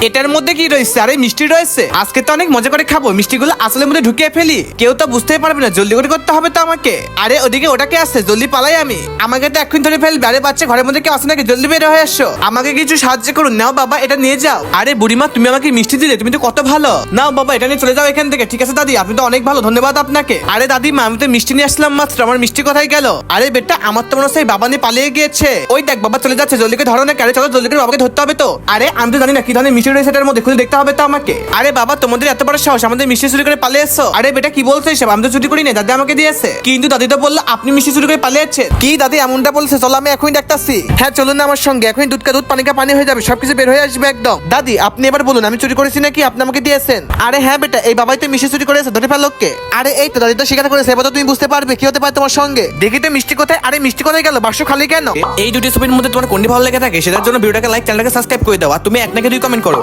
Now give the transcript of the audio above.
এটার মধ্যে কি রয়েছে? আরে মিষ্টি রয়েছে। আজকে তো অনেক মজা করে খাবো, মিষ্টিগুলো আসলের মধ্যে ঢুকিয়ে ফেলি, কেউ তো বুঝতেই পারবে না। জলদি করে করতে হবে তো আমাকে। আরে ওদিকে ওটাকে আসছে, জলদি পালাই আমি, আমাকে তো এখন ধরে ফেলবে। আরে বাচ্চা ঘরের মধ্যে কেউ আসে নাকি? জলদি বের হয়ে আসো, আমাকে কিছু সাহায্য করুন। নাও বাবা এটা নিয়ে যাও। আরে বুড়িমা তুমি আমাকে মিষ্টি দিলে, তুমি তো কত ভালো। নাও বাবা এটা নিয়ে চলে যাও এখান থেকে। ঠিক আছে দাদি, আপনি তো অনেক ভালো, ধন্যবাদ আপনাকে। আরে দাদিমা আমি তো মিষ্টি নিয়ে আসলাম মাত্র, আমার মিষ্টি কোথায় গেল? আরে বেটা আমার তো মনে হচ্ছে এই বাবা নিয়ে পালিয়ে গিয়েছে। ওই দেখ বাবা চলে যাচ্ছে, জলদি করে ধরো না। আরে চলো জলদি করে বাবাকে ধরতে হবে তো। আরে আমি তো জানি না কি ধরনের মিষ্টি রয়েছে এটার মধ্যে, খুলে দেখতে হবে তো আমাকে। আরে বাবা তোমাদের এত বড় সাহস, আমাদের মিষ্টি চুরি করে পালিয়ে এসো। আরে বেটা কি বলছো এসব? আমি তো চুরি করি না, দাদি আমাকে দিয়েছে। কিন্তু দাদি তো বললো আপনি মিষ্টি চুরি করে পালিয়েছে। কি দাদি এমনটা বলছে? চলো আমি এখনই দেখতাছি। হ্যাঁ চলুন না আমার সঙ্গে, এখনই দুধ কা দুধ পানি কা পানি হয়ে যাবে, সবকিছু বের হয়ে আসবে একদম। দাদি আপনি এবার বলুন আমি চুরি করেছি নাকি আপনি আমাকে দিয়েছেন? আরে হ্যাঁ বেটা এই বাবাই তো মিষ্টি চুরি করেছে, ধরে ফেল লোককে। আরে এই তো দাদি তো স্বীকার করেছে, এবার তো তুমি বুঝতে পারবে কি হতে পারে তোমার সঙ্গে। দেখি তো মিষ্টি কোথায়? আরে মিষ্টি কোথায় গেল? বাক্স খালি কেন? এই দুটি ছবির মধ্যে তোমার কোনটি ভালো লেগে থাকে সেটার জন্য ভিডিওটাকে লাইক, চ্যানেলটাকে সাবস্ক্রাইব করে দাও। আর তুমি এক নাকি দুই কমেন্ট করো।